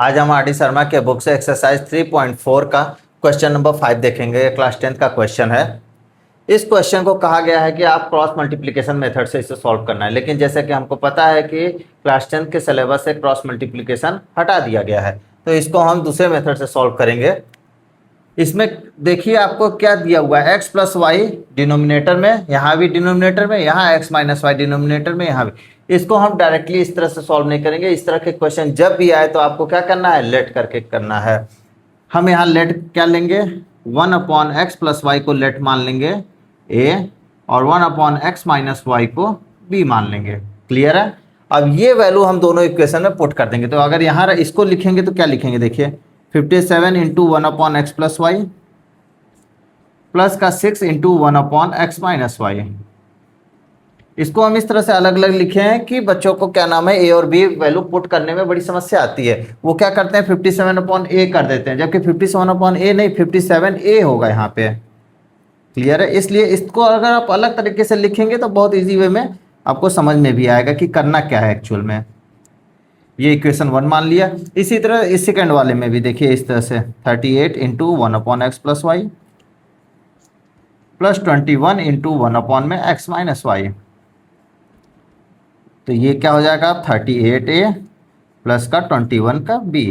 आज हम R D Sharma के बुक से एक्सरसाइज 3.4 का क्वेश्चन नंबर 5 देखेंगे। ये क्लास 10th का क्वेश्चन है। इस क्वेश्चन को कहा गया है कि आप क्रॉस मल्टीप्लिकेशन मेथड से इसे सॉल्व करना है, लेकिन जैसे कि हमको पता है कि क्लास 10th के सिलेबस से क्रॉस मल्टीप्लिकेशन हटा दिया गया है, तो इसको हम दूसरे मेथड से सॉल्व करेंगे। इसमें देखिए आपको क्या दिया हुआ है, x प्लस वाई डिनोमिनेटर में, यहाँ भी डिनोमिनेटर में, यहाँ x माइनस वाई डिनोमिनेटर में, यहाँ भी। इसको हम डायरेक्टली इस तरह से सॉल्व नहीं करेंगे। इस तरह के क्वेश्चन जब भी आए तो आपको क्या करना है, लेट करके करना है। हम यहाँ लेट क्या लेंगे, 1/x प्लस वाई को लेट मान लेंगे a, और 1/x माइनस वाई को b मान लेंगे। क्लियर है। अब ये वैल्यू हम दोनों इक्वेशन में पुट कर देंगे। तो अगर यहाँ इसको लिखेंगे तो क्या लिखेंगे, देखिए 57 into 1/x plus Y plus का 6 इंटू 1/x माइनस वाई। इसको हम इस तरह से अलग अलग लिखे हैं कि बच्चों को क्या नाम है, ए और बी वैल्यू पुट करने में बड़ी समस्या आती है। वो क्या करते हैं, 57/a कर देते हैं, जबकि 57/a नहीं, 57a होगा यहाँ पे। क्लियर है। इसलिए इसको अगर आप अलग तरीके से लिखेंगे तो बहुत ईजी वे में आपको समझ में भी आएगा कि करना क्या है एक्चुअल में। ये इक्वेशन 1 मान लिया। इसी तरह इस सेकेंड वाले में भी देखिए इस तरह से 38 into 1/x plus Y plus 21 into 1/x minus Y. तो ये क्या हो जाएगा, 38a प्लस का 21 का b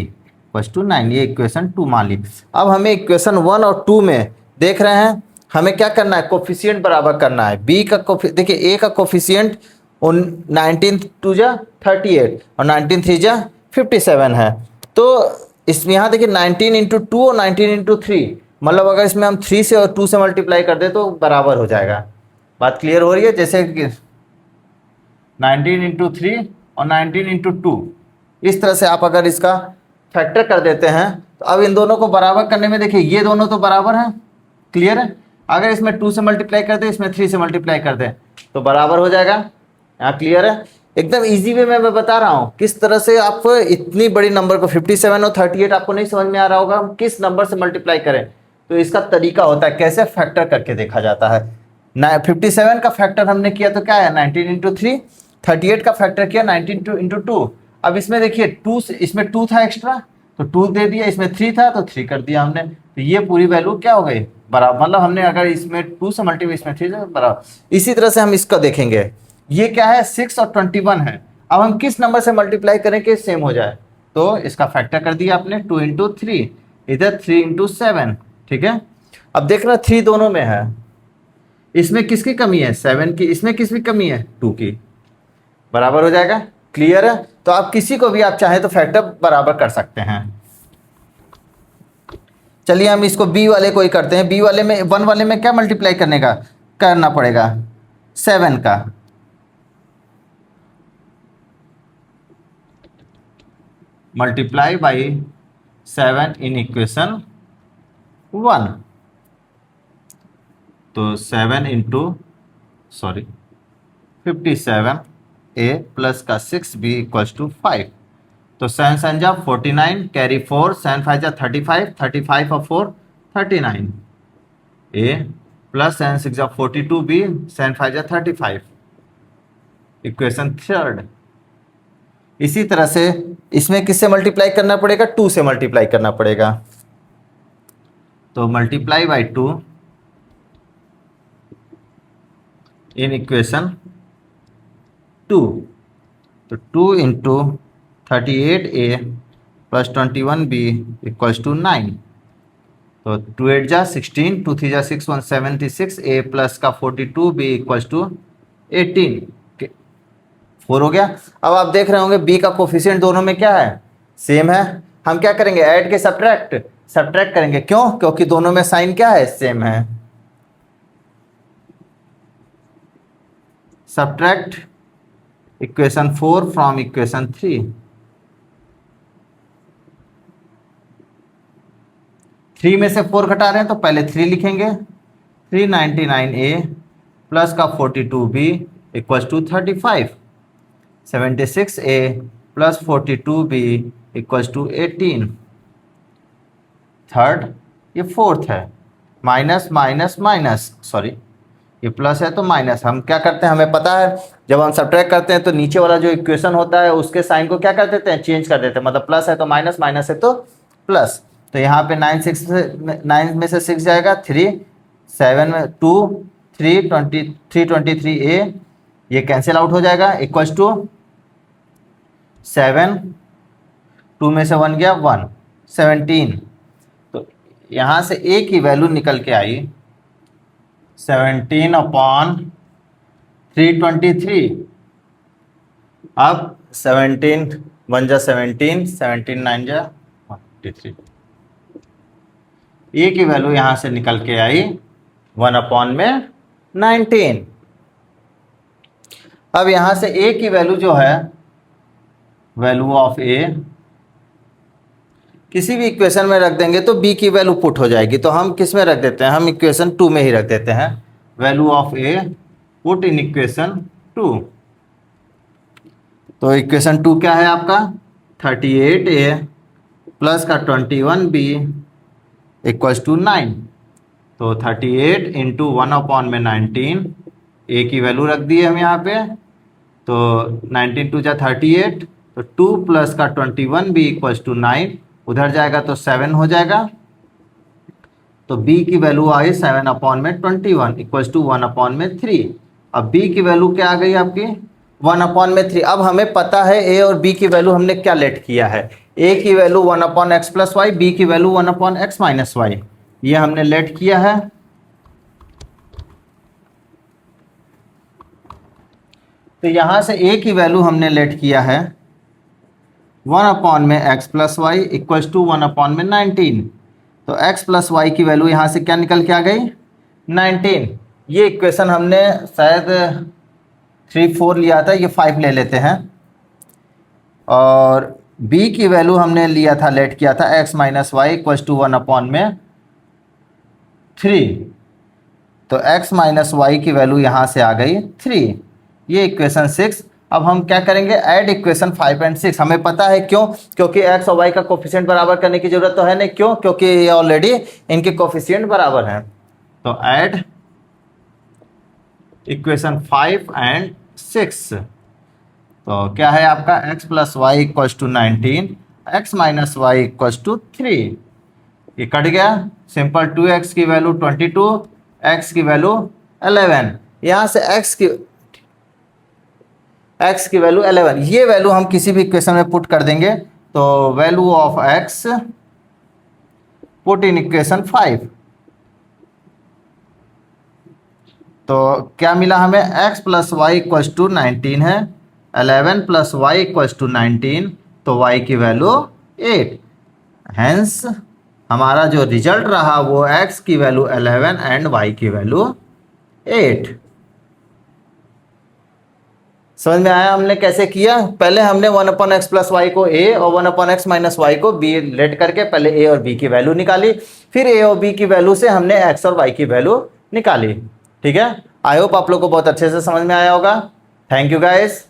प्लस टू 9। ये इक्वेशन 2 मान ली। अब हमें इक्वेशन 1 और 2 में देख रहे हैं, हमें क्या करना है, कोफिशिएंट बराबर करना है। b का देखिए a का कोफिशिएंट 19 2 जा 38 और 19 3 जा 57 है। तो इसमें यहाँ देखिए 19 इंटू 2 और 19 इंटू 3, मतलब अगर इसमें हम 3 से और 2 से मल्टीप्लाई कर दे तो बराबर हो जाएगा। बात क्लियर हो रही है। जैसे कि 19 इंटू 3 और 19 इंटू 2, इस तरह से आप अगर इसका फैक्टर कर देते हैं तो अब इन दोनों को बराबर करने में देखिए ये दोनों तो बराबर हैं। क्लियर है। अगर इसमें 2 से मल्टीप्लाई कर दें, इसमें 3 से मल्टीप्लाई कर दें तो बराबर हो जाएगा। यहाँ क्लियर है। एकदम इजी वे में मैं बता रहा हूँ किस तरह से आप इतनी बड़ी नंबर को 57 और 38 आपको नहीं समझ में आ रहा होगा, हम किस नंबर से मल्टीप्लाई करें। तो इसका तरीका होता है कैसे फैक्टर करके देखा जाता है। 57 का फैक्टर हमने किया तो क्या है, 19 इंटू 3। 38 का फैक्टर किया 19 इंटू 2। अब इसमें देखिए 2 से, इसमें 2 था एक्स्ट्रा तो 2 दे दिया, इसमें 3 था तो 3 कर दिया हमने। तो ये पूरी वैल्यू क्या हो गई, बराबर। मतलब हमने अगर इसमें 2 से मल्टीप्लाई, इसमें 3 से बराबर। इसी तरह से हम इसका देखेंगे, ये क्या है 6 और 21 है। अब हम किस नंबर से मल्टीप्लाई करें कि सेम हो जाए, तो इसका फैक्टर कर दिया आपने 2 इंटू 3, इधर 3 इंटू 7। ठीक है। अब देख रहे 3 दोनों में है, इसमें किसकी कमी है, 7 की, इसमें किसकी कमी है, 2 की। बराबर हो जाएगा। क्लियर है। तो आप किसी को भी आप चाहे तो फैक्टर बराबर कर सकते हैं। चलिए हम इसको बी वाले को ही करते हैं। बी वाले में 1 वाले में क्या मल्टीप्लाई करना पड़ेगा, 7 का। Multiply by 7 in equation 1। तो 7 इंटू 57a प्लस का 6b इक्वल्स टू 5। तो 7 7 जा 49, कैरी 4, 7 5 जा 35, 35 और 4 39 a प्लस 7 6 जा 42b, 7 5 जा 35। इक्वेशन 3। इसी तरह से इसमें किससे मल्टीप्लाई करना पड़ेगा, 2 से मल्टीप्लाई करना पड़ेगा। तो मल्टीप्लाई बाई 2 इन इक्वेशन 2। तो 2 into 38a plus 21b equals to 9। तो 2 8 जा 16, 2 3 जा 6 1 76, a प्लस का 42b इक्वल्स टू 18। 4 हो गया। अब आप देख रहे होंगे b का कोफिशिएंट दोनों में क्या है, सेम है। हम क्या करेंगे, ऐड के सब्ट्रैक्ट करेंगे। क्यों, क्योंकि दोनों में साइन क्या है, सेम है। Subtract equation 4 from equation 3। 3 में से 4 घटा रहे हैं तो पहले 3 लिखेंगे। 399a प्लस का 42b equals to 35। 76a plus 42b equals to 18। Third, ये फोर्थ है, माइनस माइनस माइनस, सॉरी ये प्लस है तो माइनस। हम क्या करते हैं, हमें पता है जब हम सब्ट्रैक्ट करते हैं तो नीचे वाला जो इक्वेशन होता है उसके साइन को क्या कर देते हैं, चेंज कर देते हैं। मतलब प्लस है तो माइनस, माइनस है तो प्लस। तो यहाँ पे 9 में से 6 जाएगा, 3 7 में 2 3 23 ये कैंसिल आउट हो जाएगा, इक्वल्स टू 7 2 में से 1 गया 1 17। तो यहाँ से a की वैल्यू निकल के आई 17/323। अब 17 1 जा 17, 17 9 जा 123। a की वैल्यू यहाँ से निकल के आई 1/19। अब यहाँ से a की वैल्यू जो है, वैल्यू ऑफ a किसी भी इक्वेशन में रख देंगे तो b की वैल्यू पुट हो जाएगी। तो हम किस में रख देते हैं, हम इक्वेशन 2 में ही रख देते हैं। Value of a put in equation 2। तो इक्वेशन 2 क्या है आपका, 38a प्लस का 21b इक्वल्स टू 9। तो 38 इंटू 1/19, a की वैल्यू रख दी है हम यहाँ पे। तो 19 2 जा 38, तो 2 प्लस का 21b इक्वल्स टू 9, उधर जाएगा तो 7 हो जाएगा। तो b की वैल्यू आई 7/21 इक्वल्स टू 1/3। अब b की वैल्यू क्या आ गई आपकी, 1/3। अब हमें पता है a और b की वैल्यू हमने क्या लेट किया है, a की value 1/x plus Y, b की वैल्यू 1/x माइनस वाई, ये हमने लेट किया है। तो यहां से a की वैल्यू हमने लेट किया है 1/x plus Y equals to 1/19। तो x प्लस वाई की वैल्यू यहाँ से क्या निकल के आ गई, 19। ये इक्वेशन हमने शायद 3 4 लिया था, ये 5 ले लेते हैं। और b की वैल्यू हमने लिया था, लेट किया था x minus Y equals to 1/3। तो x माइनस वाई की वैल्यू यहाँ से आ गई 3। ये इक्वेशन 6। अब हम क्या करेंगे, ऐड इक्वेशन 5 एंड 6। हमें पता है क्यों, क्योंकि x और y का कोफिशिएंट बराबर करने की जरूरत तो है नहीं। क्यों, क्योंकि ये ऑलरेडी इनके कोफिशिएंट बराबर हैं। तो ऐड इक्वेशन 5 एंड 6। तो क्या है आपका, x plus Y equals to 19, x minus Y equals to 3। ये कट गया, सिंपल 2x की वैल्यू 22, x की वैल्यू 11। यहाँ से x की वैल्यू 11, ये वैल्यू हम किसी भी इक्वेशन में पुट कर देंगे। तो value of x put in equation 5। तो क्या मिला हमें, x plus Y equals to 19 है, 11 प्लस वाई इक्वल्स टू 19, तो y की वैल्यू 8। हेंस हमारा जो रिजल्ट रहा वो x की वैल्यू 11 एंड y की वैल्यू 8। समझ में आया हमने कैसे किया। पहले हमने 1/x प्लस वाई को a और 1/x माइनस वाई को b लेट करके पहले a और b की वैल्यू निकाली, फिर a और b की वैल्यू से हमने x और y की वैल्यू निकाली। ठीक है, आई होप आप लोग को बहुत अच्छे से समझ में आया होगा। Thank you guys.